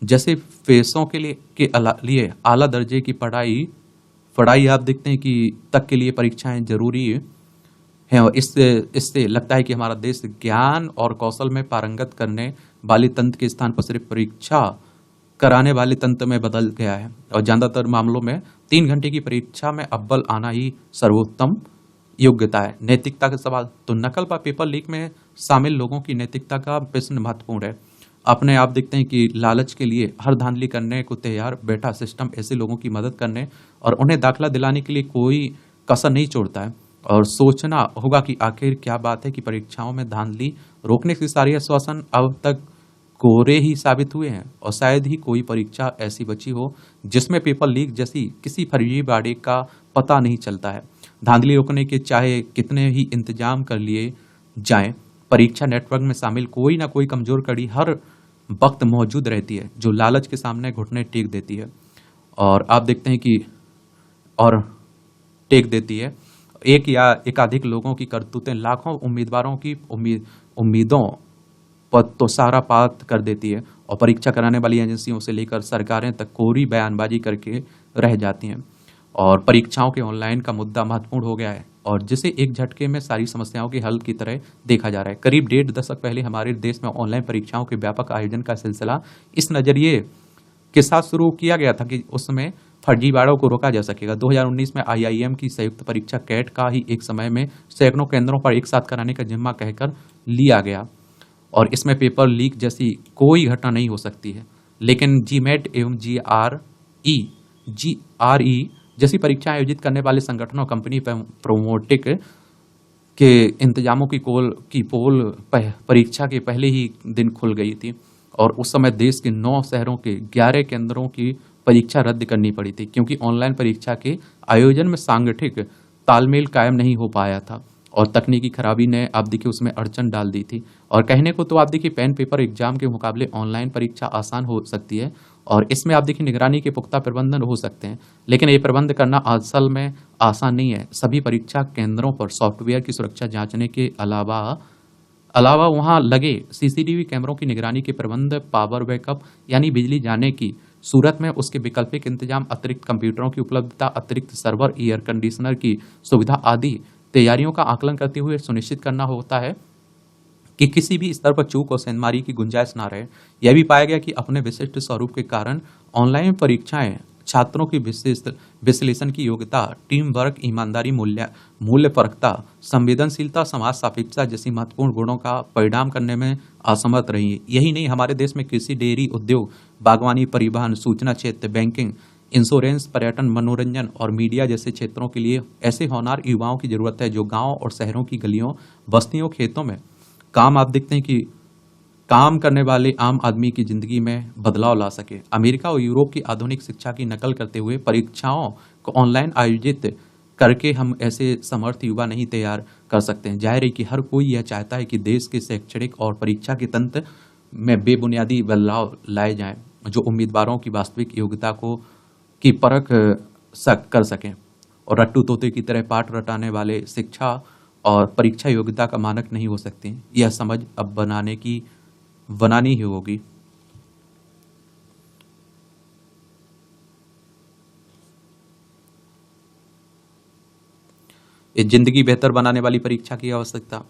जैसे पेशों के लिए आला दर्जे की पढ़ाई आप देखते हैं कि तक के लिए परीक्षाएं जरूरी है। और इससे लगता है कि हमारा देश ज्ञान और कौशल में पारंगत करने वाले तंत्र के स्थान पर सिर्फ परीक्षा कराने वाले तंत्र में बदल गया है। और ज्यादातर मामलों में 3 घंटे की परीक्षा में अव्वल आना ही सर्वोत्तम योग्यता है। नैतिकता का सवाल। तो नकल व पेपर लीक में शामिल लोगों की नैतिकता का प्रश्न महत्वपूर्ण है। अपने आप देखते हैं कि लालच के लिए हर धांधली करने को तैयार बैठा सिस्टम ऐसे लोगों की मदद करने और उन्हें दाखिला दिलाने के लिए कोई कसर नहीं छोड़ता है। और सोचना होगा कि आखिर क्या बात है कि परीक्षाओं में धांधली रोकने के सारे आश्वासन अब तक कोरे ही साबित हुए हैं, और शायद ही कोई परीक्षा ऐसी बची हो जिसमें पेपर लीक जैसी किसी फर्जीवाड़े का पता नहीं चलता है। धांधली रोकने के चाहे कितने ही इंतजाम कर लिए जाएं, परीक्षा नेटवर्क में शामिल कोई ना कोई कमजोर कड़ी हर वक्त मौजूद रहती है जो लालच के सामने घुटने टेक देती है। और आप देखते हैं कि और टेक देती है एक या एकाधिक लोगों की करतूतें लाखों उम्मीदवारों की उम्मीदों पर तो सारा पात कर देती है, और परीक्षा कराने वाली एजेंसियों से लेकर सरकारें तक कोरी बयानबाजी करके रह जाती हैं। और परीक्षाओं के ऑनलाइन का मुद्दा महत्वपूर्ण हो गया है और जिसे एक झटके में सारी समस्याओं के हल की तरह देखा जा रहा है। करीब 1.5 दशक पहले हमारे देश में ऑनलाइन परीक्षाओं के व्यापक आयोजन का सिलसिला इस नजरिए के साथ शुरू किया गया था कि उसमें फर्जीवाड़ों को रोका जा सकेगा। 2019 में IIM की संयुक्त परीक्षा कैट का ही एक समय में सैकड़ों केंद्रों पर एक साथ कराने का जिम्मा कहकर लिया गया, और इसमें पेपर लीक जैसी कोई घटना नहीं हो सकती है। लेकिन GMAT एवं GRE जैसी परीक्षा आयोजित करने वाले संगठनों कंपनी प्रोमोटिक के इंतजामों की पोल परीक्षा के पहले ही दिन खुल गई थी, और उस समय देश के 9 शहरों के 11 केंद्रों की परीक्षा रद्द करनी पड़ी थी क्योंकि ऑनलाइन परीक्षा के आयोजन में सांगठिक तालमेल कायम नहीं हो पाया था और तकनीकी खराबी ने आप देखिए उसमें अड़चन डाल दी थी। और कहने को तो आप देखिए पेन पेपर एग्जाम के मुकाबले ऑनलाइन परीक्षा आसान हो सकती है और इसमें आप देखिए निगरानी के पुख्ता प्रबंधन हो सकते हैं, लेकिन ये प्रबंध करना असल में आसान नहीं है। सभी परीक्षा केंद्रों पर सॉफ्टवेयर की सुरक्षा जांचने के अलावा अलावा वहां लगे सीसीटीवी कैमरों की निगरानी के प्रबंध, पावर बैकअप यानी बिजली जाने की सूरत में उसके वैकल्पिक इंतजाम, अतिरिक्त कंप्यूटरों की उपलब्धता, अतिरिक्त सर्वर, एयर कंडीशनर की सुविधा आदि तैयारियों का आकलन करते हुए सुनिश्चित करना होता है कि किसी भी स्तर पर चूक और सेंधमारी की गुंजाइश ना रहे। यह भी पाया गया कि अपने विशिष्ट स्वरूप के कारण ऑनलाइन परीक्षाएं छात्रों की विशिष्ट विश्लेषण की योग्यता, टीम वर्क, ईमानदारी, मूल्य परखता, संवेदनशीलता, समाज सापेक्षता जैसी महत्वपूर्ण गुणों का परिणाम करने में असमर्थ रही है। यही नहीं, हमारे देश में कृषि, डेयरी उद्योग, बागवानी, परिवहन, सूचना क्षेत्र, बैंकिंग, इंश्योरेंस, पर्यटन, मनोरंजन और मीडिया जैसे क्षेत्रों के लिए ऐसे होनहार युवाओं की जरूरत है जो गांव और शहरों की गलियों, बस्तियों, खेतों में आप देखते हैं कि काम करने वाले आम आदमी की जिंदगी में बदलाव ला सके। अमेरिका और यूरोप की आधुनिक शिक्षा की नकल करते हुए परीक्षाओं को ऑनलाइन आयोजित करके हम ऐसे समर्थ युवा नहीं तैयार कर सकते हैं। जाहिर है कि हर कोई यह चाहता है कि देश के शैक्षणिक और परीक्षा के तंत्र में बेबुनियादी बदलाव लाए जाएं, जो उम्मीदवारों की वास्तविक योग्यता को की परख कर सकें और रट्टू तोते की तरह पाठ रटाने वाले शिक्षा और परीक्षा योग्यता का मानक नहीं हो सकते। यह समझ अब बनानी ही होगी। ये जिंदगी बेहतर बनाने वाली परीक्षा की आवश्यकता।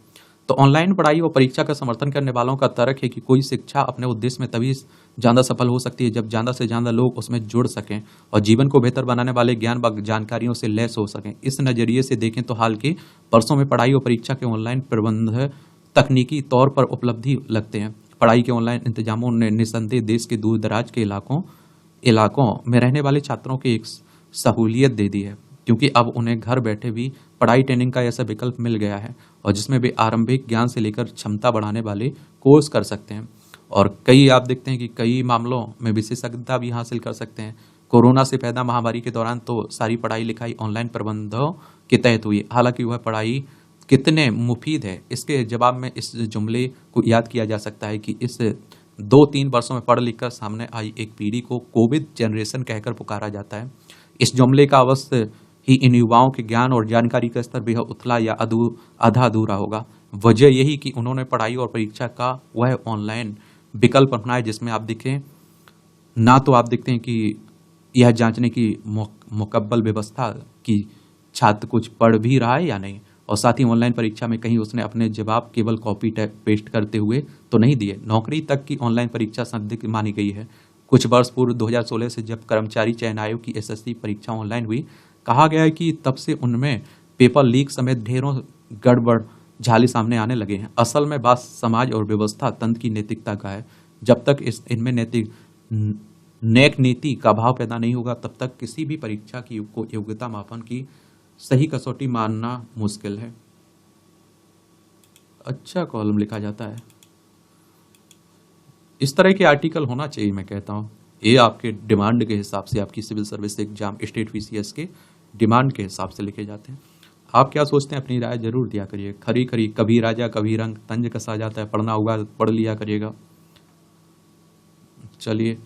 तो ऑनलाइन पढ़ाई और परीक्षा का समर्थन करने वालों का तर्क है कि कोई शिक्षा अपने उद्देश्य में तभी ज्यादा सफल हो सकती है जब ज्यादा से ज्यादा लोग उसमें जुड़ सकें और जीवन को बेहतर बनाने वाले ज्ञान व जानकारियों से लैस हो सकें। इस नजरिए से देखें तो हाल के वर्षों में पढ़ाई और परीक्षा के ऑनलाइन प्रबंध तकनीकी तौर पर उपलब्धि लगते हैं। पढ़ाई के ऑनलाइन इंतजामों ने निस्संदेह देश के दूर दराज के इलाकों में रहने वाले छात्रों की एक सहूलियत दे दी है, क्योंकि अब उन्हें घर बैठे भी पढ़ाई ट्रेनिंग का ऐसा विकल्प मिल गया है और जिसमें वे आरंभिक ज्ञान से लेकर क्षमता बढ़ाने वाले कोर्स कर सकते हैं और कई आप देखते हैं कि कई मामलों में विशेषज्ञता भी हासिल कर सकते हैं। कोरोना से पैदा महामारी के दौरान तो सारी पढ़ाई लिखाई ऑनलाइन प्रबंधों के तहत हुई। हालांकि वह पढ़ाई कितने मुफीद है, इसके जवाब में इस जुमले को याद किया जा सकता है कि इस 2-3 वर्षों में पढ़ लिख कर सामने आई एक पीढ़ी को कोविड जनरेशन कहकर पुकारा जाता है। इस जुमले का अवश्य ही इन युवाओं के ज्ञान और जानकारी का स्तर बेहद उथला या आधा अधूरा होगा। वजह यही कि उन्होंने पढ़ाई और परीक्षा का वह ऑनलाइन विकल्प अपनाया जिसमें आप देखें ना तो आप देखते हैं कि यह जांचने की मुकब्बल व्यवस्था कि छात्र कुछ पढ़ भी रहा है या नहीं, और साथ ही ऑनलाइन परीक्षा में कहीं उसने अपने जवाब केवल कॉपी पेस्ट करते हुए तो नहीं दिए। नौकरी तक की ऑनलाइन परीक्षा संदिग्ध मानी गई है। कुछ वर्ष पूर्व 2016 से जब कर्मचारी चयन आयोग की एसएससी परीक्षा ऑनलाइन हुई, कहा गया है कि तब से उनमें पेपर लीक समेत ढेरों गड़बड़ झाले सामने आने लगे हैं। असल में बात समाज और व्यवस्था तंत्र की नैतिकता का है। जब तक इनमें नेक नीति का भाव पैदा नहीं होगा तब तक किसी भी परीक्षा की योग्यता मापन की सही कसौटी मानना मुश्किल है। अच्छा कॉलम लिखा जाता है। इस तरह के आर्टिकल होना चाहिए, मैं कहता हूँ। ये आपके डिमांड के हिसाब से, आपकी civil service exam state PCS के डिमांड के हिसाब से लिखे जाते हैं। आप क्या सोचते हैं, अपनी राय जरूर दिया करिए। खरी खरी कभी राजा कभी रंग, तंज कसा जाता है। पढ़ना होगा पढ़ लिया करिएगा। चलिए,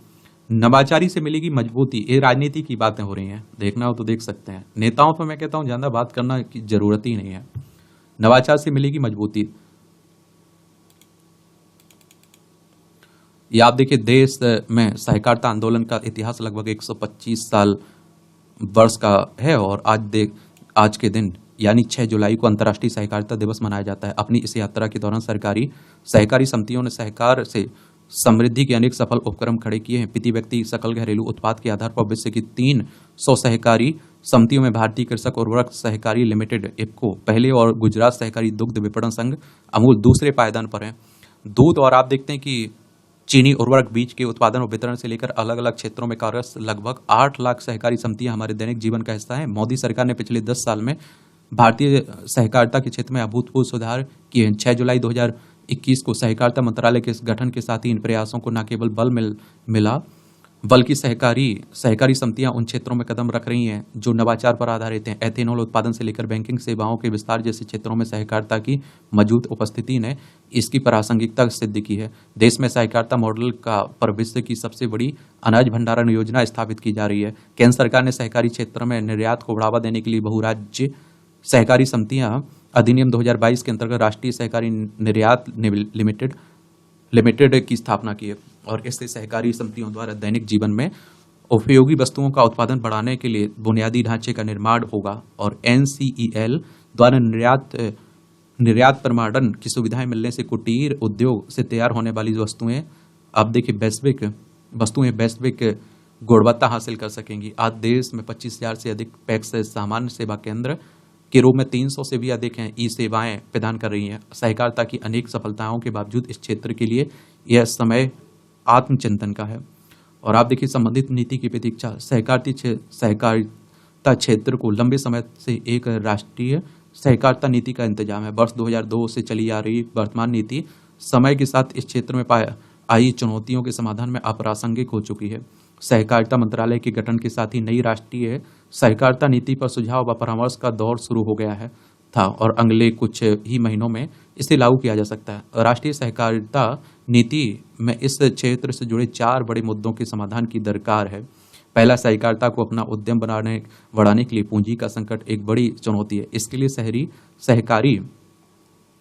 नवाचारी से मिलेगी मजबूती। ये राजनीति की बातें हो रही हैं, देखना हो तो देख सकते हैं। नेताओं पर मैं कहता हूं ज्यादा बात करना की जरूरत ही नहीं है। नवाचार से मिलेगी मजबूती। ये आप देखिए, देश में सहकारिता आंदोलन का इतिहास लगभग 125 साल वर्ष का है और आज के दिन यानी 6 जुलाई को अंतर्राष्ट्रीय सहकारिता दिवस मनाया जाता है। अपनी इस यात्रा के दौरान सहकारी समितियों ने सहकार से समृद्धि के अनेक सफल उपक्रम खड़े किए हैं। प्रति व्यक्ति सकल घरेलू उत्पाद के आधार पर विश्व की 300 सहकारी समितियों में भारतीय कृषक उर्वरक सहकारी लिमिटेड इफको पहले और गुजरात सहकारी दुग्ध विपणन संघ अमूल दूसरे पायदान पर है। दूध और आप देखते हैं कि चीनी उर्वरक बीज के उत्पादन और वितरण से लेकर अलग अलग क्षेत्रों में कार्यरत लगभग 8 लाख सहकारी समितियां हमारे दैनिक जीवन का हिस्सा हैं। मोदी सरकार ने पिछले 10 साल में भारतीय सहकारिता के क्षेत्र में अभूतपूर्व सुधार किए हैं। 6 जुलाई 2021 को सहकारिता मंत्रालय के गठन के साथ ही इन प्रयासों को न केवल बल मिला बल्कि सहकारी सहकारी समितियां उन क्षेत्रों में कदम रख रही हैं जो नवाचार पर आधारित हैं। एथेनॉल उत्पादन से लेकर बैंकिंग सेवाओं के विस्तार जैसे क्षेत्रों में सहकारिता की मौजूद उपस्थिति ने इसकी प्रासंगिकता सिद्ध की है। देश में सहकारिता मॉडल का पर विश्व की सबसे बड़ी अनाज भंडारण योजना स्थापित की जा रही है। केंद्र सरकार ने सहकारी क्षेत्र में निर्यात को बढ़ावा देने के लिए बहुराज्य सहकारी समितियां अधिनियम 2022 के अंतर्गत राष्ट्रीय सहकारी निर्यात लिमिटेड की स्थापना की है। और इससे सहकारी समितियों द्वारा दैनिक जीवन में उपयोगी वस्तुओं का उत्पादन बढ़ाने के लिए बुनियादी ढांचे का निर्माण होगा। और NCEL द्वारा निर्यात प्रमाणन की सुविधाएं मिलने से कुटीर उद्योग से तैयार होने वाली वस्तुएं अब देखिए वैश्विक गुणवत्ता हासिल कर सकेंगी। आज देश में 25,000 से अधिक पैक्स सामान्य सेवा केंद्र के रूप में 300 से भी अधिक हैं ई सेवाएं प्रदान कर रही हैं। सहकारिता की अनेक सफलताओं के बावजूद इस क्षेत्र के लिए यह समय आत्मचिंतन का है। और आप देखिए संबंधित नीति की प्रतीक्षा सहकारिता क्षेत्र को लंबे समय से एक राष्ट्रीय सहकारिता नीति का इंतजाम है। वर्ष 2002 से चली आ रही वर्तमान नीति समय के साथ इस क्षेत्र में आई चुनौतियों के समाधान में अप्रासंगिक हो चुकी है। सहकारिता मंत्रालय के गठन के साथ ही नई राष्ट्रीय सहकारिता नीति पर सुझाव व परामर्श का दौर शुरू हो गया है और अगले कुछ ही महीनों में इसे लागू किया जा सकता है। राष्ट्रीय सहकारिता नीति में इस क्षेत्र से जुड़े 4 बड़े मुद्दों के समाधान की दरकार है। पहला, सहकारिता को अपना उद्यम बढ़ाने के लिए पूंजी का संकट एक बड़ी चुनौती है। इसके लिए सहकारी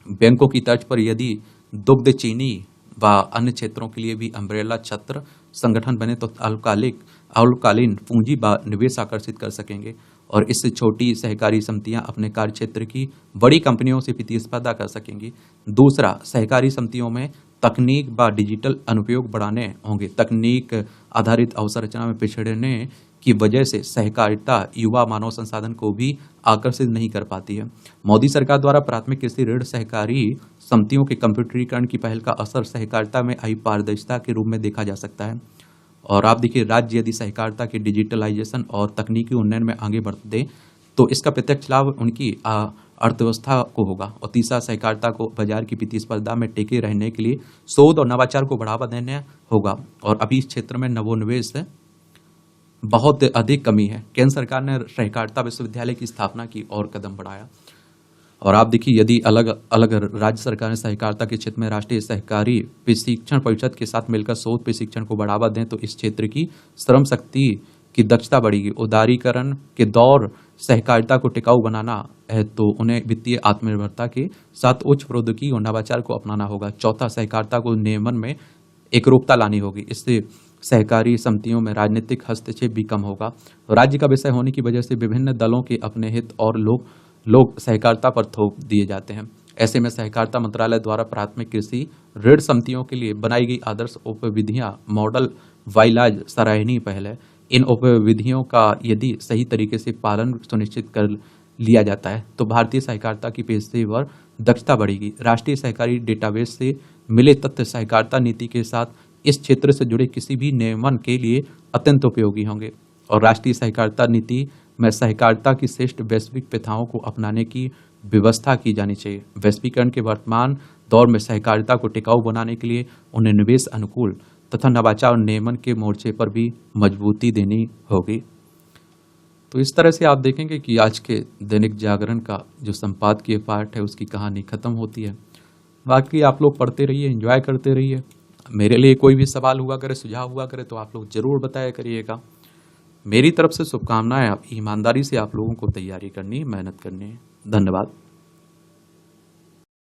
बैंकों की तर्ज पर यदि दुग्ध, चीनी व अन्य क्षेत्रों के लिए भी अम्ब्रेला छत्र संगठन बने तो अल्पकालीन पूंजी व निवेश आकर्षित कर सकेंगे। और इससे छोटी सहकारी समितियां अपने कार्य क्षेत्र की बड़ी कंपनियों से प्रतिस्पर्धा कर सकेंगी। दूसरा, सहकारी समितियों में तकनीक व डिजिटल अनुप्रयोग बढ़ाने होंगे। तकनीक आधारित अवसंरचना में पिछड़ने की वजह से सहकारिता युवा मानव संसाधन को भी आकर्षित नहीं कर पाती है। मोदी सरकार द्वारा प्राथमिक कृषि ऋण सहकारी समितियों के कंप्यूटरीकरण की पहल का असर सहकारिता में आई पारदर्शिता के रूप में देखा जा सकता है। और आप देखिए, राज्य यदि सहकारिता के डिजिटलाइजेशन और तकनीकी उन्नयन में आगे बढ़ते तो इसका प्रत्यक्ष लाभ उनकी अर्थव्यवस्था को होगा। और तीसरा, सहकारिता को बाजार की प्रतिस्पर्धा में टिके रहने के लिए शोध और नवाचार को बढ़ावा देना होगा। और अभी इस क्षेत्र में नवोन्वेष बहुत अधिक कमी है। केंद्र सरकार ने सहकारिता विश्वविद्यालय की स्थापना की और कदम बढ़ाया। और आप देखिए, यदि अलग अलग राज्य सरकार ने सहकारिता के क्षेत्र में राष्ट्रीय सहकारी प्रशिक्षण परिषद के साथ मिलकर शोध प्रशिक्षण को बढ़ावा दें तो इस क्षेत्र की श्रम शक्ति की दक्षता बढ़ेगी। उदारीकरण के दौर सहकारिता को टिकाऊ बनाना है तो उन्हें वित्तीय आत्मनिर्भरता के साथ उच्च प्रौद्योगिकी और नवाचार को अपनाना होगा। चौथा, सहकारिता को नियमन में एकरूपता लानी होगी। इससे सहकारी समितियों में राजनीतिक हस्तक्षेप भी कम होगा। राज्य का विषय होने की वजह से विभिन्न दलों के अपने हित और लोग सहकारिता पर थोप दिए जाते हैं। ऐसे में सहकारिता मंत्रालय द्वारा प्राथमिक कृषि ऋण समितियों के लिए बनाई गई आदर्श उपविधियां मॉडल वाइलाज सराहनीय पहल है। इन उपविधियों का यदि सही तरीके से पालन सुनिश्चित कर लिया जाता है तो भारतीय सहकारिता की पेशेवर दक्षता बढ़ेगी। राष्ट्रीय सहकारी डेटाबेस से मिले तथ्य सहकारिता नीति के साथ इस क्षेत्र से जुड़े किसी भी नियमन के लिए अत्यंत उपयोगी होंगे। और राष्ट्रीय सहकारिता नीति में सहकारिता की श्रेष्ठ वैश्विक प्रथाओं को अपनाने की व्यवस्था की जानी चाहिए। वैश्वीकरण के वर्तमान दौर में सहकारिता को टिकाऊ बनाने के लिए उन्हें निवेश अनुकूल तथा नवाचार और नियमन के मोर्चे पर भी मजबूती देनी होगी। तो इस तरह से आप देखेंगे कि आज के दैनिक जागरण का जो संपादकीय पाठ है उसकी कहानी खत्म होती है। बाकी आप लोग पढ़ते रहिए, एंजॉय करते रहिए। मेरे लिए कोई भी सवाल हुआ करे, सुझाव हुआ करे तो आप लोग जरूर बताया करिएगा। मेरी तरफ से शुभकामनाएं। आप ईमानदारी से आप लोगों को तैयारी करनी है, मेहनत करनी है। धन्यवाद।